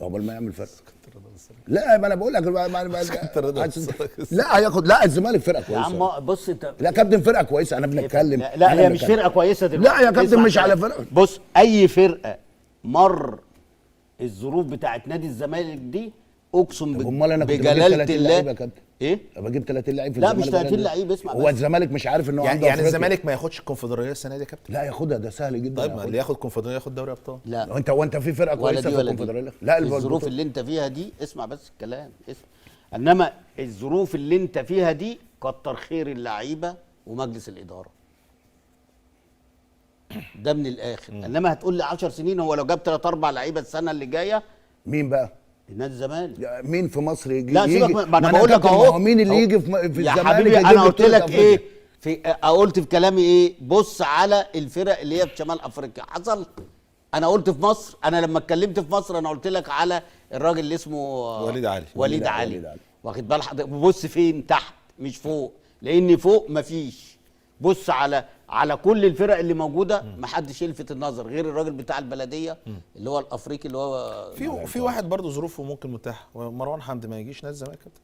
عقبال ما يعمل فرق. لا ما انا بقول لك لا هياخد. لا الزمالك فرقه يا كويسه عم بص انت. لا كابتن فرقه كويسه انا بنتكلم. لا أنا هي مش بنتكلم. فرقه كويسه دلوقتي. لا يا كابتن اسمع مش على كلام. فرقه. بص اي فرقه مر الظروف بتاعت نادي الزمالك دي اقسم طب امال انا كنت بجيب بجلاله 30 لعيب الله. يا كابتن. ايه؟ بجيب 30 لعيب في لا الزمالك. مش 30 لعيب. اسمع هو بس. الزمالك مش عارف ان هو عنده يعني أفريقيا. الزمالك ما ياخدش الكونفدراليه السنه دي يا كابتن؟ لا ياخدها ده سهل جدا. طيب ما اللي ياخد كونفدراليه ياخد دوري ابطال. لا وانت في فرقه ولا كويسه دي في ولا الكونفدراليه. دي. لا الظروف اللي انت فيها دي اسمع بس الكلام اسمع. انما الظروف اللي انت فيها دي كتر خير اللعيبه ومجلس الاداره. ده من الاخر. انما هتقول لي 10 سنين هو لو جاب 3 4 لعيبه السنه اللي جايه. مين بقى؟ نادي الزمالك. مين في مصر يجي؟ لا سيبك ما انا ما بقول لك كابتن، اهو. ما هو مين اللي يجي في يا الزمالك حبيبي يجيب انا لي قلت بطولة لك أفريقيا؟ ايه قلت في كلامي ايه؟ بص على الفرق اللي هي في شمال افريقيا. حصل. انا قلت في مصر. انا لما اتكلمت في مصر انا قلت لك على الراجل اللي اسمه وليد علي. وليد علي. واخد بال حضرتك؟ بص فين تحت مش فوق، لان فوق مفيش. بص على كل الفرق اللي موجوده ما حدش يلفت النظر غير الراجل بتاع البلديه اللي هو الافريقي اللي هو في واحد برضه ظروفه ممكن متاحه، مروان حمدي ما يجيش نادي الزمالك كابتن.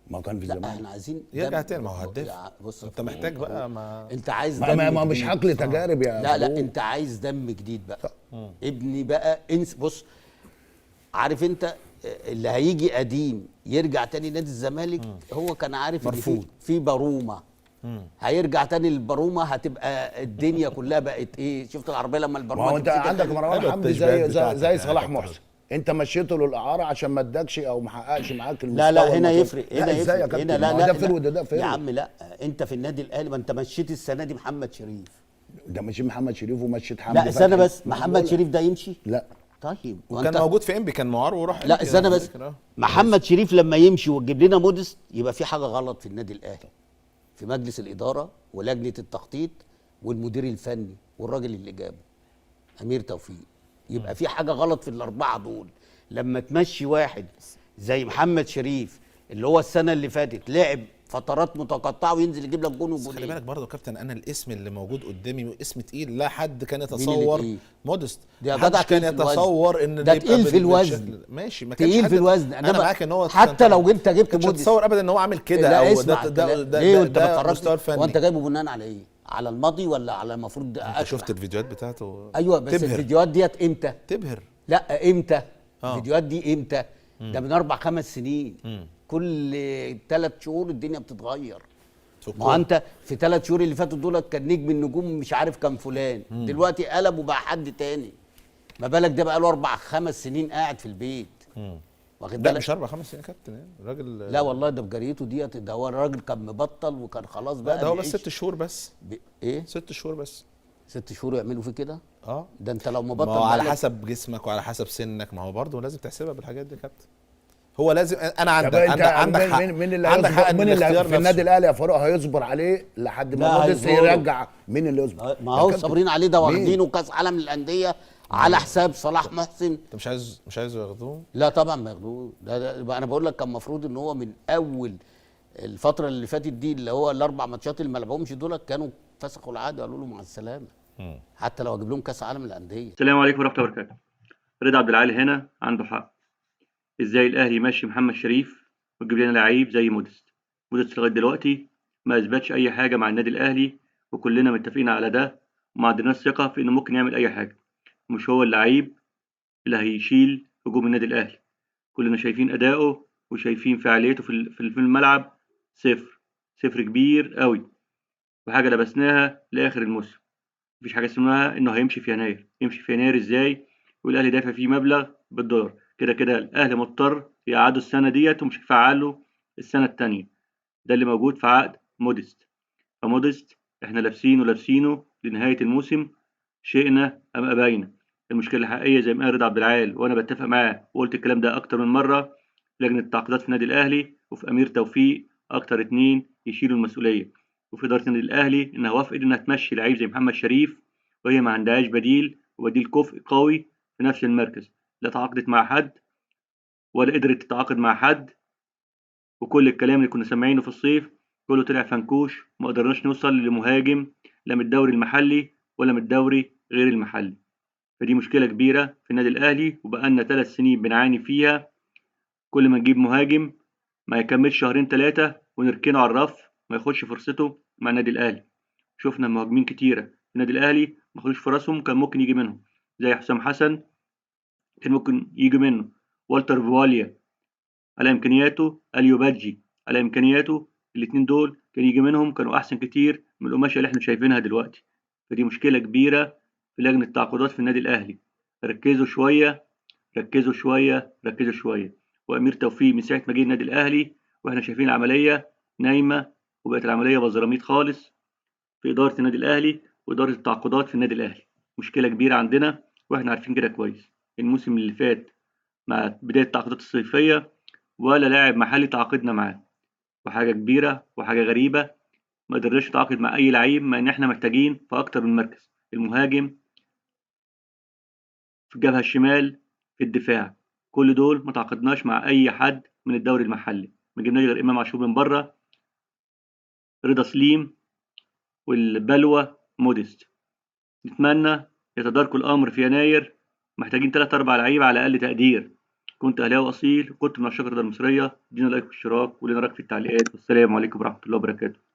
ما كان في لا الزمالك. احنا عايزين يرجع تاني. ما هو هداف. بص انت محتاج بقى ما انت عايز ما مش حقل تجارب يا لا فاروق. انت عايز دم جديد بقى. ابني بقى بص عارف انت اللي هيجي قديم يرجع تاني نادي الزمالك. هو كان عارف ان في بارومه. هيرجع تاني للبارومه هتبقى الدنيا كلها بقت ايه. شفت العربيه لما البارومه ما هو انت عندك مروان حمدي زي صلاح محسن. انت مشيته له الاعاره عشان ما ادكش او ما حققش معاك المستوى. لا هنا المطلوب. يفرق. هنا لا ازاي يا يفرق. كابتن؟ هنا ما لا ده فرود ده فرود يا عم. لا انت في النادي الاهلي ما انت مشيت السنه دي محمد شريف. ده مشي محمد شريف ومشيت حمدي. لا استنى بس. محمد شريف ده يمشي؟ لا طيب وكان موجود في انبي كان معار وراح. لا استنى بس. محمد شريف لما يمشي وتجيب لنا مودست يبقى في حاجه غلط في النادي الاهلي، في مجلس الاداره ولجنه التخطيط والمدير الفني والراجل اللي جابه امير توفيق. يبقى في حاجه غلط في الاربعه دول. لما تمشي واحد زي محمد شريف اللي هو السنه اللي فاتت لعب فترات متقطعه وينزل يجيب لك جون وجونين. خلي بالك برضه يا كابتن، انا الاسم اللي موجود قدامي اسم تقيل. لا حد كان يتصور مودست. ده حد كان يتصور ان ده تقيل في الوزن. ماشي ما كانش تقيل في الوزن. انا معاك ان هو حتى لو انت جبت مودست مش هتصور ابدا ان هو عامل كده. لا او اسمع ده ليه وانت مستوى الفني. وانت جايبه بناء على ايه؟ على الماضي ولا على المفروض؟ انت شفت الفيديوهات بتاعته؟ ايوه بس تبهر. الفيديوهات ديت امتى؟ تبهر. لا امتى؟ الفيديوهات دي امتى؟ ده من 4 5 سنين. كل 3 شهور الدنيا بتتغير. ما هو انت في 3 شهور اللي فاتوا دولت كان نجم النجوم مش عارف كان فلان. دلوقتي قلب وبقى حد تاني. ما بالك ده بقى له 4 5 سنين قاعد في البيت. واخد بالك؟ لا مش 4 5 سنين يا كابتن. الراجل لا والله ده بجريته ديت. ده هو الراجل كان مبطل وكان خلاص بقى. ده هو بس 6 شهور بس. ايه 6 شهور بس. 6 شهور يعملوا فيه كده؟ اه ده انت لو مبطل. ما هو على حسب جسمك وعلى حسب سنك. ما هو برضه لازم تحسبها بالحاجات دي يا كابتن. هو لازم. انا عندك حق. مين اللي هيصبر؟ مين اللي في النادي الاهلي يا فاروق هيصبر عليه لحد ما مودست يرجع؟ مين اللي يصبر؟ ما هو صابرين عليه. ده واخدينه كاس عالم للانديه على حساب صلاح محسن. انت مش عايز ياخدوه؟ لا طبعا ما ياخدوه. ده انا بقول لك كان المفروض ان هو من اول الفتره اللي فاتت دي اللي هو ال4 ماتشات اللي ما لعبهمش دول كانوا فسخوا العقد وقالوا له مع السلامه. حتى لو اجيب لهم كاس عالم للانديه. السلام عليكم ورحمه الله وبركاته. رضا عبد العالي هنا عنده حق. ازاي الاهلي يمشي محمد شريف ويجيب لنا لعيب زي مودست؟ مودست لغايه دلوقتي ما اثبتش اي حاجه مع النادي الاهلي، وكلنا متفقين على ده وما عندناش ثقه في انه ممكن يعمل اي حاجه. مش هو اللعيب اللي هيشيل هجوم النادي الاهلي. كلنا شايفين اداؤه وشايفين فعاليته في الملعب. صفر كبير قوي، وحاجه لبسناها لاخر الموسم. مفيش حاجه اسمها انه هيمشي في يناير. يمشي في يناير ازاي والاهلي دافع فيه مبلغ بالدولار؟ كده الاهلي مضطر يقعده السنه ديت ومش هيفعله السنه التانية. ده اللي موجود في عقد مودست. فمودست احنا لابسينه لنهايه الموسم، شئنا ام ابينا. المشكله الحقيقيه زي ما قال رضا عبد العال وانا بتفق معاه وقلت الكلام ده اكتر من مره، لجنه التعاقدات في النادي الاهلي وفي امير توفيق، اكتر 2 يشيلوا المسؤوليه. وفي اداره النادي الاهلي انها وافقت انها تمشي لعيب زي محمد شريف وهي ما عندهاش بديل وبديل كفء قوي في نفس المركز. لا تعاقدت مع حد ولا قدرت تتعاقد مع حد، وكل الكلام اللي كنا سامعينه في الصيف كله طلع فنكوش. ما قدرناش نوصل لمهاجم لا من الدوري المحلي ولا من الدوري غير المحلي. فدي مشكلة كبيرة في النادي الأهلي، وبقالنا 3 سنين بنعاني فيها. كل ما نجيب مهاجم ما يكملش شهرين 3 ونركنه على الرف، ما ياخدش فرصته مع النادي الأهلي. شفنا مهاجمين كتيرة في النادي الأهلي ما خدوش فرصهم، كان ممكن يجي منهم زي حسام حسن، كان ممكن يجي منه والتر فواليا على إمكانياته، أليو بادجي على إمكانياته. الاتنين دول كان يجي منهم، كانوا أحسن كتير من القماشة اللي احنا شايفينها دلوقتي. فدي مشكلة كبيرة في لجنة التعاقدات في النادي الأهلي. ركزوا شوية، ركزوا شوية، ركزوا شوية. وأمير توفيق من ساعة ما جه النادي الأهلي وإحنا شايفين العملية نايمة، وبقت العملية بزراميط خالص في إدارة النادي الأهلي وإدارة التعاقدات في النادي الأهلي. مشكلة كبيرة عندنا وإحنا عارفين كده كويس. الموسم اللي فات مع بداية التعاقدات الصيفية ولا لاعب محلي تعاقدنا معاه، وحاجة كبيرة وحاجة غريبة. ما قدرناش نتعاقد مع أي لعيب مع إن إحنا محتاجين في أكتر من مركز، المهاجم، في الجبهة الشمال، في الدفاع. كل دول ما تعاقدناش مع أي حد من الدوري المحلي، ما جبناش غير إمام عاشور من بره، رضا سليم، والبلوى موديست. نتمنى يتداركوا الأمر في يناير. محتاجين 3 4 لعيبة على أقل تقدير. كنت أهلاوي أصيل، كنت من عشاق الرياضة المصرية. ادينا لايك واشتراك ولنا رايك في التعليقات، والسلام عليكم ورحمة الله وبركاته.